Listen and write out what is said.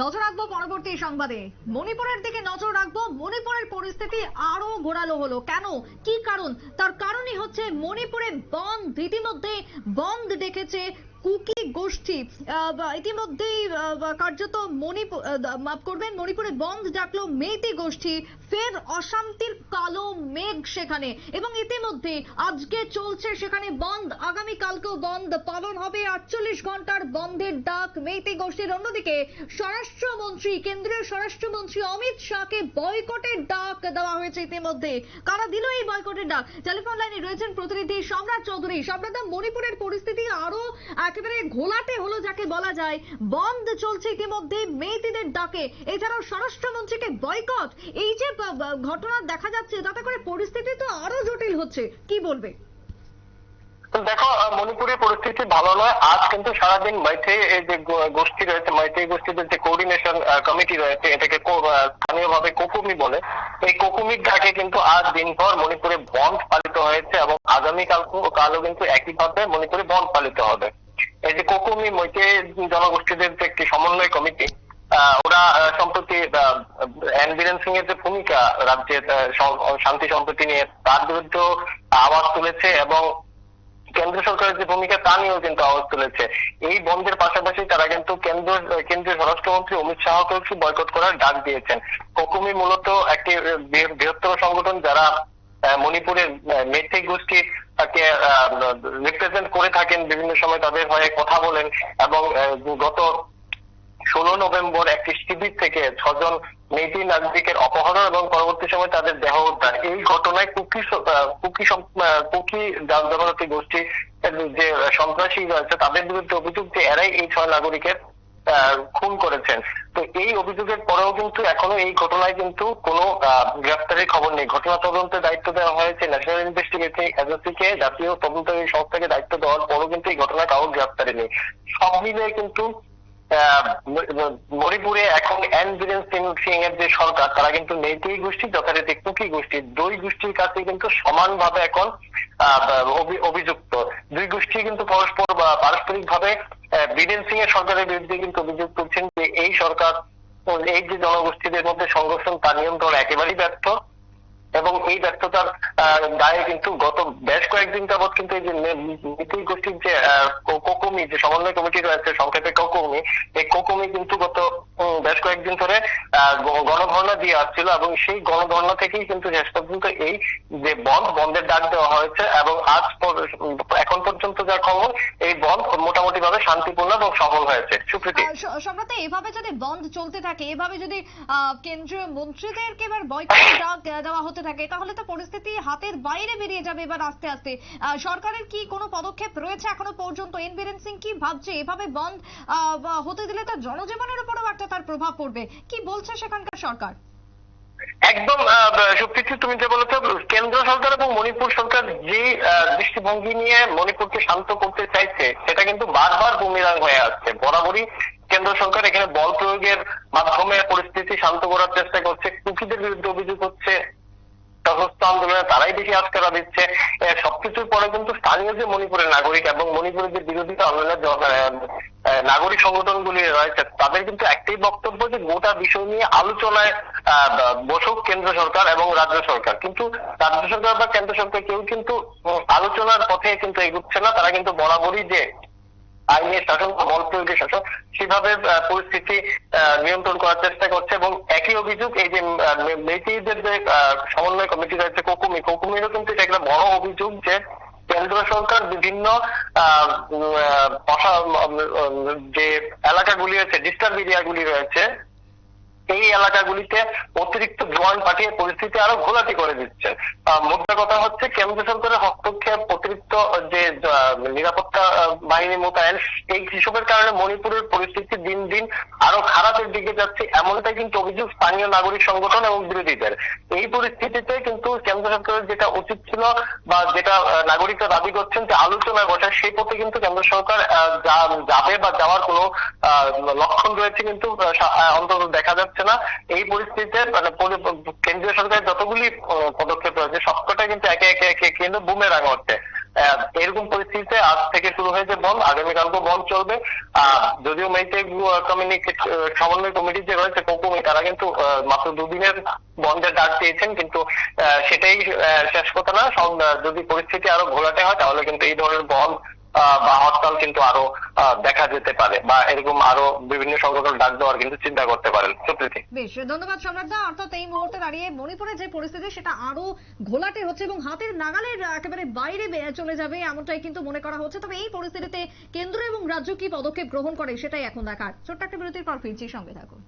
নজর রাখবো পরবর্তী সংবাদে। মণিপুরের দিকে নজর রাখবো। মণিপুরের পরিস্থিতি আরো ঘোরালো হলো কেন, কি কারণ? তার কারণই হচ্ছে মণিপুরে বন্ধ, ইতিমধ্যে বন্ধ ডেকেছে কুকি গোষ্ঠী। ইতিমধ্যেই কার্যত মাফ করবেন, মণিপুরে বন্ধ ডাকলো মেইতি গোষ্ঠী। ফের অশান্তির কালো মেঘ সেখানে, এবং ইতিমধ্যে আজকে চলছে সেখানে বন্ধ, আগামীকালকেও বন্ধ পালন হবে। 48 ঘন্টার বন্ধের ডাক মেইতি গোষ্ঠীর। অন্যদিকে স্বরাষ্ট্রমন্ত্রী, কেন্দ্রীয় স্বরাষ্ট্রমন্ত্রী অমিত শাহকে বয়কটের ডাক দেওয়া হয়েছে ইতিমধ্যে। কারা দিল এই বয়কটের ডাক? টেলিফোন লাইনে রয়েছেন প্রতিনিধি সম্রাট চৌধুরী। সম্রাট, মণিপুরের পরিস্থিতি আরো একেবারে ঘোলাটে হলো যাকে বলা যায়। বন্ধ চলছে ইতিমধ্যে মেইতিদের ডাকে, এছাড়াও স্বরাষ্ট্রমন্ত্রীকে বয়কট। এই যে ঘটনা দেখা যাচ্ছে, তাতে করে পরিস্থিতি তো আরো জটিল হচ্ছে, কি বলবে? দেখো, মণিপুরের পরিস্থিতি ভালো নয়। আজ কিন্তু সারাদিন মাইথে যে গোষ্ঠী রয়েছে, মাইথে গোষ্ঠীদের যে কোঅর্ডিনেশন কমিটি রয়েছে, এটাকে স্থানীয়ভাবে কোকুমি বলে, এই কোকুমির ডাকে কিন্তু আজ দিনভর মণিপুরে বন্ধ পালিত হয়েছে এবং কালও কিন্তু একইভাবে মণিপুরে বন্ধ পালিত হবে। এই যে কোকুমি মৈতে জনগোষ্ঠীদের যে একটি সমন্বয় কমিটি, ওরা সম্প্রতি এন বীরেন সিং এর যে ভূমিকা রাজ্যের শান্তি সম্প্রীতি নিয়ে, তার বিরুদ্ধে আওয়াজ তুলেছে এবং কেন্দ্র সরকারের যে ভূমিকা তা নিয়েও কিন্তু আওয়াজ তুলেছে। এই বন্ধের পাশাপাশি তারা কিন্তু কেন্দ্রীয় স্বরাষ্ট্রমন্ত্রী অমিত শাহকে একটু বয়কট করার ডাক দিয়েছেন। কোকুমি মূলত একটি বৃহত্তর সংগঠন, যারা মণিপুরের মেইতি গোষ্ঠীর রিপ্রেজেন্ট করে থাকেন, বিভিন্ন সময় তাদের হয়ে কথা বলেন এবং গত 16 নভেম্বর একটি শিবির থেকে 6 জন মেইতি নাগরিকের অপহরণ এবং পরবর্তী সময় তাদের দেহ উদ্ধার, এই ঘটনায় কুকি জনজাতি গোষ্ঠী যে সন্ত্রাসী রয়েছে তাদের বিরুদ্ধে অভিযোগ যে এরাই এই 6 নাগরিকের খুন করেছেন। তো এই অভিযোগের পরেও কিন্তু এখনো এই ঘটনায় কিন্তু কোনো গ্রেফতারের খবর নেই। ঘটনা তদন্তের দায়িত্ব দেওয়া হয়েছে ন্যাশনাল ইনভেস্টিগেশন এজেন্সিকে, জাতীয় তদন্তকারী সংস্থাকে দায়িত্ব দেওয়ার পরও কিন্তু এই ঘটনায় কারো গ্রেফতারি নেই। সব মিলিয়ে কিন্তু মণিপুরে এখন এন বীরেন সিং এর যে সরকার, তারা কিন্তু মেইতি গোষ্ঠী যথারীতি কুকি গোষ্ঠী, দুই গোষ্ঠীর কাছে কিন্তু সমানভাবে এখন অভিযুক্ত। দুই গোষ্ঠী কিন্তু পরস্পর পারস্পরিক ভাবে বীরেন সিং এর সরকারের বিরুদ্ধে কিন্তু অভিযোগ করছেন যে এই সরকার এই যে জনগোষ্ঠীদের মধ্যে সংঘর্ষ তা নিয়ন্ত্রণ একেবারেই ব্যর্থ, এবং এই ব্যর্থতার দায়ে কিন্তু গত বেশ কয়েকদিন যাবৎ কিন্তু এই যে মেইতি গোষ্ঠীর যে কোকুমি যে সমন্বয় কমিটি রয়েছে, সংক্ষেপে কোকুমি, এই কোকুমি কিন্তু গত বেশ কয়েকদিন ধরে গণধর্ণা দিয়ে আসছিল এবং সেই গণধর্ণা থেকেই কিন্তু শেষ পর্যন্ত এই যে বন্ধের ডাক দেওয়া হয়েছে এবং এখন পর্যন্ত যা খবর, এই বন্ধ মোটামুটি ভাবে শান্তিপূর্ণ এবং সফল হয়েছে। সুপ্রীতি, সম্রাট, এভাবে যদি বন্ধ চলতে থাকে, এভাবে যদি কেন্দ্রীয় মন্ত্রীদেরকে এবার বয়কটের ডাক দেওয়া হতে থাকে, তাহলে তো পরিস্থিতি হাতের বাইরে বেরিয়ে যাবে এবার আস্তে আস্তে। সরকারের কি কোনো পদক্ষেপ রয়েছে এখনো পর্যন্ত? এন বীরেন সিং কি ভাবছে? এভাবে বন্ধ হতে দিলে তো জনজীবনের উপরও একটা তার প্রভাব পড়বে, কি বলছে সেখানকার সরকার? একদম সুপ্রীতি, তুমি যে বলেছো, কেন্দ্র সরকার এবং মণিপুর সরকার যে দৃষ্টিভঙ্গি নিয়ে মণিপুরকে শান্ত করতে চাইছে, সেটা কিন্তু বারবার বুমেরাং হয়ে আসছে। বরাবরই কেন্দ্র সরকার এখানে বল প্রয়োগের মাধ্যমে পরিস্থিতি শান্ত করার চেষ্টা করছে। কুকিদের বিরুদ্ধে অভিযোগ হচ্ছে সশস্ত্র আন্দোলনে তারাই বেশি আস্কারা দিচ্ছে। সবকিছুর পরে কিন্তু স্থানীয় যে মণিপুরের নাগরিক এবং মণিপুরের যে বিরোধিতা আন্দোলনের নাগরিক সংগঠনগুলি রয়েছে, তাদের কিন্তু একটাই বক্তব্য যে গোটা বিষয় নিয়ে আলোচনায় বসুক কেন্দ্র সরকার এবং রাজ্য সরকার। কিন্তু রাজ্য সরকার বা কেন্দ্র সরকার কেউ কিন্তু আলোচনার পথে কিন্তু এগুচ্ছে না। তারা কিন্তু বরাবরই যে আইনের শাসন, বল প্রয়োগের শাসন, সেভাবে পরিস্থিতি নিয়ন্ত্রণ করার চেষ্টা করছে। এবং একই অভিযোগ এই যে মেইতিদের যে সমন্বয় কমিটি রয়েছে কোকুমিরও কিন্তু এটা একটা বড় অভিযোগ যে কেন্দ্র সরকার বিভিন্ন যে এলাকাগুলি রয়েছে, ডিস্টার্ব এরিয়াগুলি রয়েছে, এই এলাকাগুলিতে অতিরিক্ত জওয়ান পাঠিয়ে পরিস্থিতি আরো ঘোলাটে করে দিচ্ছে। মোদ্দা কথা হচ্ছে কেন্দ্র সরকারের হস্তক্ষেপ, অতিরিক্ত যে নিরাপত্তা বাহিনী মোতায়েন, এই হিসেবের কারণে মণিপুরের পরিস্থিতি দিন দিন আরো খারাপের দিকে যাচ্ছে, এমনটাই কিন্তু অভিযোগ স্থানীয় নাগরিক সংগঠন এবং বিরোধীদের। এই পরিস্থিতিতে কিন্তু কেন্দ্র সরকারের যেটা উচিত ছিল বা যেটা নাগরিকরা দাবি করছেন যে আলোচনায় বসার, সেই পথে কিন্তু কেন্দ্র সরকার যাবে বা যাওয়ার কোনো লক্ষণ রয়েছে কিন্তু অন্তত দেখা যাচ্ছে না। এই পরিস্থিতিতে মানে কেন্দ্রীয় সরকারের যতগুলি পদক্ষেপ রয়েছে সবকটাই কিন্তু একে একে কিন্তু বুমেরাং হচ্ছে। এরকম পরিস্থিতিতে আজ থেকে শুরু হয়েছে বন্ধ, আগামীকালকেও বন্ধ চলবে। যদিও মেইতে কমিউনিকেট সমন্বয় কমিটি যে রয়েছে কোকুমি, তারা কিন্তু মাত্র 2 দিনের বন্ধের ডাক দিয়েছেন, কিন্তু সেটাই শেষ কথা না। যদি পরিস্থিতি আরো ঘোলাটে হয় তাহলে কিন্তু এই ধরনের বন্ধ বা হরতাল কিন্তু আরো দেখা যেতে পারে, বা এরকম আরো বিভিন্ন সংগঠন ডাক দেওয়ার কিন্তু চিন্তা করতে পারেন। সুপ্রীতি, বেশ, ধন্যবাদ সম্রাটদা। অর্থাৎ এই মুহূর্তে দাঁড়িয়ে মণিপুরে যে পরিস্থিতি সেটা আরো ঘোলাটে হচ্ছে এবং হাতের নাগালের একেবারে বাইরে চলে যাবে এমনটাই কিন্তু মনে করা হচ্ছে। তবে এই পরিস্থিতিতে কেন্দ্র এবং রাজ্য কি পদক্ষেপ গ্রহণ করে সেটাই এখন দেখার। ছোট্ট একটা বিরতির পর ফিরছি, সঙ্গে থাকুন।